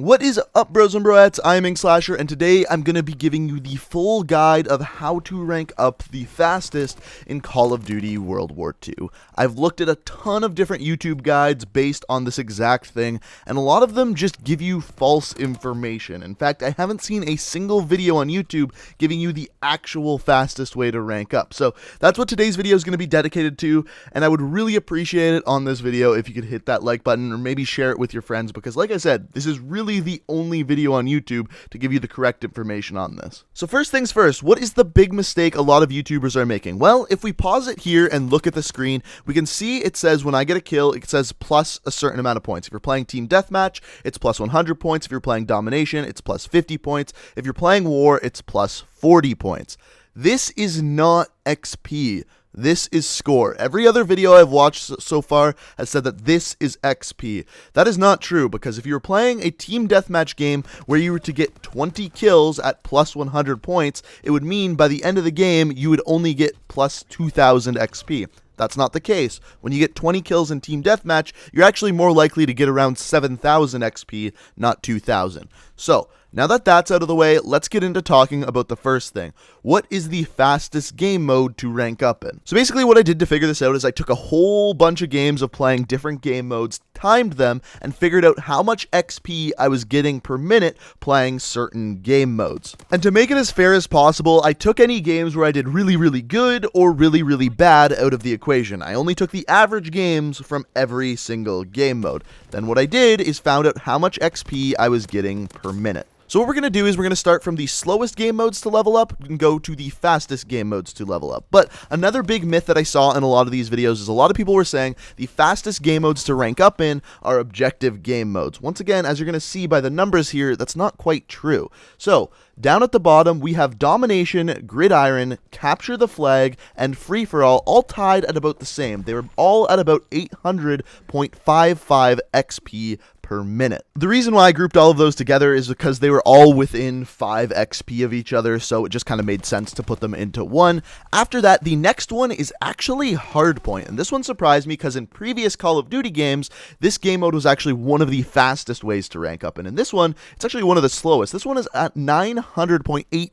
What is up, bros and broettes? I'm Inkslasher, and today I'm going to be giving you the full guide of how to rank up the fastest in Call of Duty World War II. I've looked at a ton of different YouTube guides based on this exact thing, and a lot of them just give you false information. In fact, I haven't seen a single video on YouTube giving you the actual fastest way to rank up. So that's what today's video is going to be dedicated to, and I would really appreciate it on this video if you could hit that like button or maybe share it with your friends, because like I said, this is really the only video on YouTube to give you the correct information on this. So first things first, what is the big mistake a lot of YouTubers are making? Well, if we pause it here and look at the screen, we can see it says when I get a kill, it says plus a certain amount of points. If you're playing Team Deathmatch, it's plus 100 points. If you're playing Domination, it's plus 50 points. If you're playing War, it's plus 40 points. This is not XP. This is score. Every other video I've watched so far has said that this is XP. That is not true, because if you were playing a team deathmatch game where you were to get 20 kills at plus 100 points, it would mean by the end of the game you would only get plus 2000 XP. That's not the case. When you get 20 kills in Team Deathmatch, you're actually more likely to get around 7,000 XP, not 2,000. So, now that that's out of the way, let's get into talking about the first thing. What is the fastest game mode to rank up in? So basically what I did to figure this out is I took a whole bunch of games of playing different game modes, timed them, and figured out how much XP I was getting per minute playing certain game modes. And to make it as fair as possible, I took any games where I did really, really good or really, really bad out of the equation. I only took the average games from every single game mode. Then what I did is found out how much XP I was getting per minute. So what we're going to do is we're going to start from the slowest game modes to level up and go to the fastest game modes to level up. But another big myth that I saw in a lot of these videos is a lot of people were saying the fastest game modes to rank up in are objective game modes. Once again, as you're going to see by the numbers here, that's not quite true. So down at the bottom, we have Domination, Gridiron, Capture the Flag, and Free For all tied at about the same. They were all at about 800.55 XP per minute. The reason why I grouped all of those together is because they were all within 5 XP of each other, so it just kind of made sense to put them into one. After that, the next one is actually Hardpoint, and this one surprised me because in previous Call of Duty games, this game mode was actually one of the fastest ways to rank up, and in this one, it's actually one of the slowest. This one is at 900.82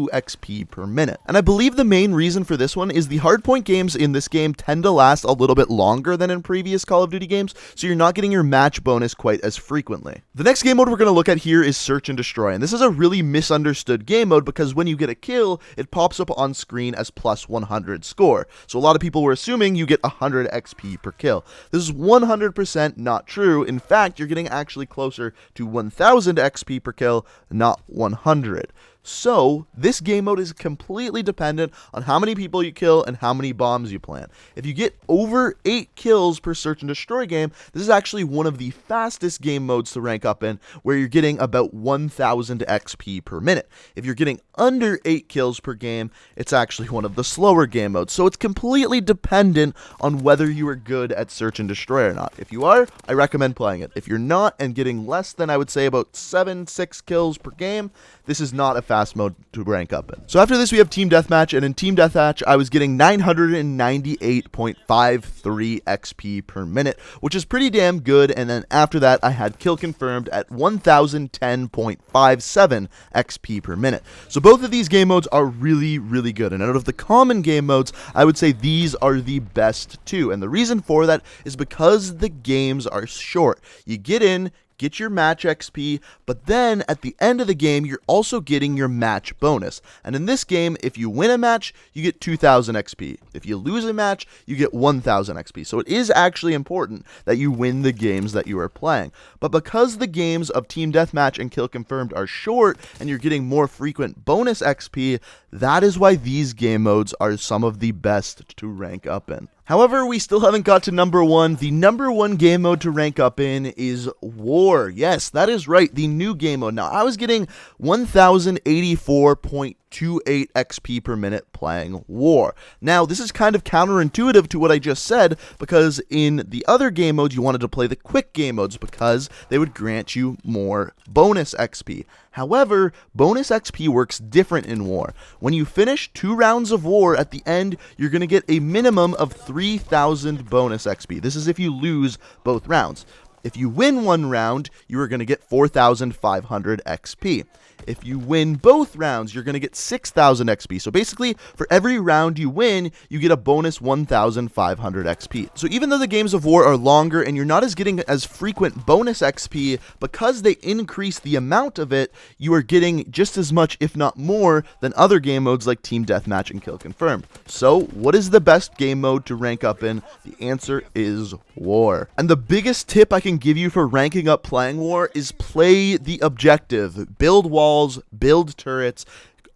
XP per minute, and I believe the main reason for this one is the Hardpoint games in this game tend to last a little bit longer than in previous Call of Duty games, so you're not getting your match bonus quite as frequently. The next game mode we're going to look at here is Search and Destroy, and this is a really misunderstood game mode because when you get a kill, it pops up on screen as plus 100 score. So a lot of people were assuming you get 100 XP per kill. This is 100% not true. In fact, you're getting actually closer to 1000 XP per kill, not 100. So, this game mode is completely dependent on how many people you kill and how many bombs you plant. If you get over 8 kills per Search and Destroy game, this is actually one of the fastest game modes to rank up in, where you're getting about 1000 XP per minute. If you're getting under 8 kills per game, it's actually one of the slower game modes. So it's completely dependent on whether you are good at Search and Destroy or not. If you are, I recommend playing it. If you're not and getting less than, I would say, about 6 kills per game, this is not a fast mode to rank up in. So after this, we have Team Deathmatch, and in Team Deathmatch, I was getting 998.53 XP per minute, which is pretty damn good, and then after that, I had Kill Confirmed at 1010.57 XP per minute. So both of these game modes are really, really good, and out of the common game modes, I would say these are the best two, and the reason for that is because the games are short. You get in, get your match XP, but then at the end of the game, you're also getting your match bonus. And in this game, if you win a match, you get 2000 XP. If you lose a match, you get 1000 XP. So it is actually important that you win the games that you are playing. But because the games of Team Deathmatch and Kill Confirmed are short and you're getting more frequent bonus XP, that is why these game modes are some of the best to rank up in. However, we still haven't got to number one. The number one game mode to rank up in is War. Yes, that is right, the new game mode. Now, I was getting 1084.28 XP per minute playing War. Now, this is kind of counterintuitive to what I just said, because in the other game modes, you wanted to play the quick game modes because they would grant you more bonus XP. However, bonus XP works different in War. When you finish 2 rounds of War at the end, you're going to get a minimum of 3000 bonus XP. This is if you lose both rounds. If you win one round, you are going to get 4,500 XP. If you win both rounds, you're going to get 6,000 XP. So basically, for every round you win, you get a bonus 1,500 XP. So even though the games of war are longer and you're not getting as frequent bonus XP, because they increase the amount of it, you are getting just as much, if not more, than other game modes like Team Deathmatch and Kill Confirmed. So what is the best game mode to rank up in? The answer is War. And the biggest tip I can give you for ranking up playing War is play the objective. Build walls, build turrets,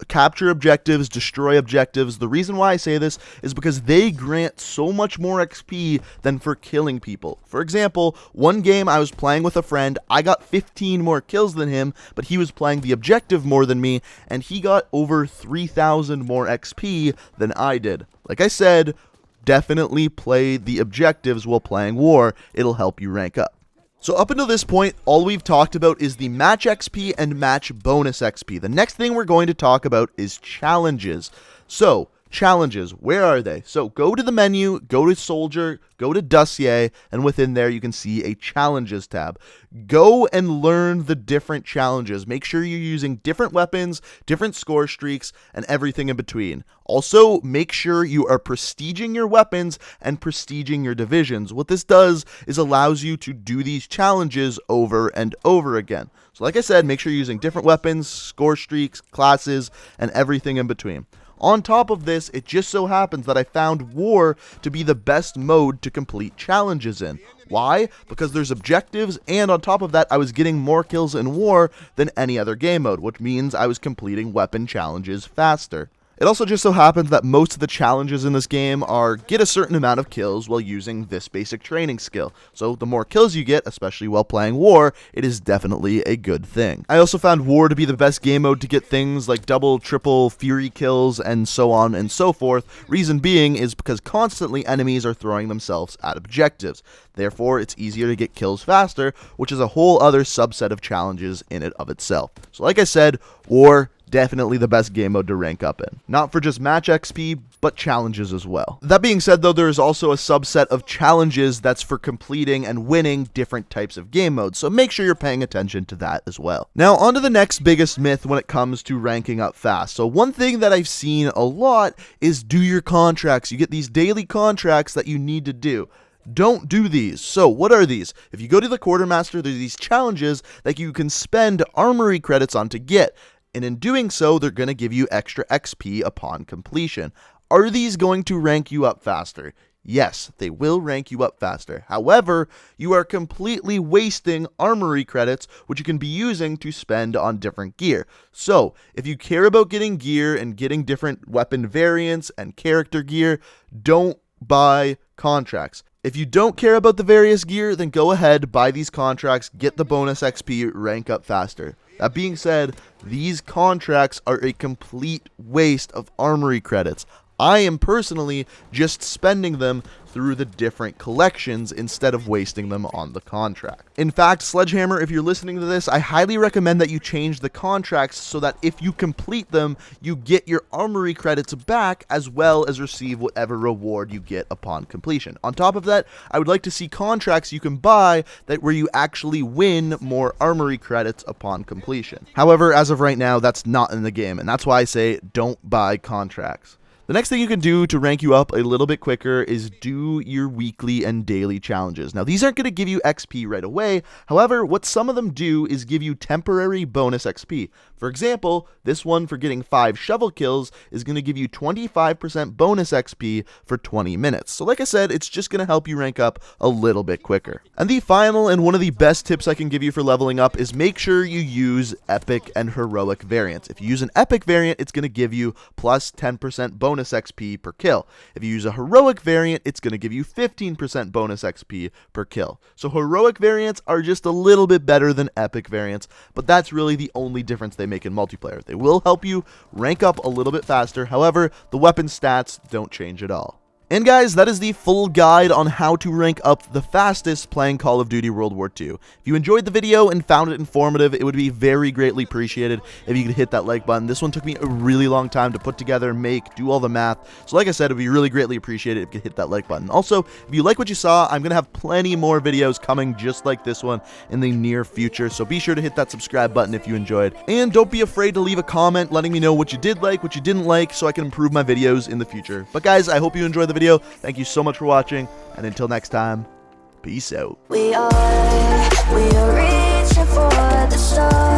capture objectives, destroy objectives. The reason why I say this is because they grant so much more XP than for killing people. For example, one game I was playing with a friend, I got 15 more kills than him, but he was playing the objective more than me, and he got over 3,000 more XP than I did. Like I said, definitely play the objectives while playing War. It'll help you rank up. So up until this point, all we've talked about is the match XP and match bonus XP. The next thing we're going to talk about is challenges. So, challenges, where are they? So go to the menu, go to Soldier, go to Dossier, and within there you can see a Challenges tab. Go and learn the different challenges. Make sure you're using different weapons, different score streaks, and everything in between. Also, make sure you are prestiging your weapons and prestiging your divisions. What this does is allows you to do these challenges over and over again. So like I said, make sure you're using different weapons, score streaks, classes, and everything in between. On top of this, it just so happens that I found War to be the best mode to complete challenges in. Why? Because there's objectives, and on top of that, I was getting more kills in War than any other game mode, which means I was completing weapon challenges faster. It also just so happens that most of the challenges in this game are get a certain amount of kills while using this basic training skill. So the more kills you get, especially while playing War, it is definitely a good thing. I also found War to be the best game mode to get things like double, triple, Fury kills, and so on and so forth. Reason being is because constantly enemies are throwing themselves at objectives. Therefore, it's easier to get kills faster, which is a whole other subset of challenges in and of itself. So like I said, War, definitely the best game mode to rank up in. Not for just match XP, but challenges as well. That being said, though, there is also a subset of challenges that's for completing and winning different types of game modes, so make sure you're paying attention to that as well. Now, on to the next biggest myth when it comes to ranking up fast. So one thing that I've seen a lot is do your contracts. You get these daily contracts that you need to do. Don't do these. So what are these? If you go to the Quartermaster, there's these challenges that you can spend armory credits on to get. And in doing so, they're going to give you extra XP upon completion. Are these going to rank you up faster? Yes, they will rank you up faster. However, you are completely wasting armory credits, which you can be using to spend on different gear. So, if you care about getting gear and getting different weapon variants and character gear, don't buy contracts. If you don't care about the various gear, then go ahead, buy these contracts, get the bonus XP, rank up faster. That being said, these contracts are a complete waste of armory credits. I am personally just spending them through the different collections instead of wasting them on the contract. In fact, Sledgehammer, if you're listening to this, I highly recommend that you change the contracts so that if you complete them, you get your armory credits back as well as receive whatever reward you get upon completion. On top of that, I would like to see contracts you can buy that where you actually win more armory credits upon completion. However, as of right now, that's not in the game, and that's why I say don't buy contracts. The next thing you can do to rank you up a little bit quicker is do your weekly and daily challenges. Now, these aren't going to give you XP right away. However, what some of them do is give you temporary bonus XP. For example, this one for getting 5 shovel kills is going to give you 25% bonus XP for 20 minutes. So like I said, it's just going to help you rank up a little bit quicker. And the final and one of the best tips I can give you for leveling up is make sure you use epic and heroic variants. If you use an epic variant, it's going to give you plus 10% bonus XP per kill. If you use a heroic variant, it's going to give you 15% bonus XP per kill. So heroic variants are just a little bit better than epic variants, but that's really the only difference they make in multiplayer. They will help you rank up a little bit faster. However, the weapon stats don't change at all. And guys, that is the full guide on how to rank up the fastest playing Call of Duty World War II. If you enjoyed the video and found it informative, it would be very greatly appreciated if you could hit that like button. This one took me a really long time to put together, make, do all the math. So like I said, it would be really greatly appreciated if you could hit that like button. Also, if you like what you saw, I'm going to have plenty more videos coming just like this one in the near future. So be sure to hit that subscribe button if you enjoyed. And don't be afraid to leave a comment letting me know what you did like, what you didn't like, so I can improve my videos in the future. But guys, I hope you enjoyed the video. Thank you so much for watching, and until next time, peace out. We are reaching for the stars.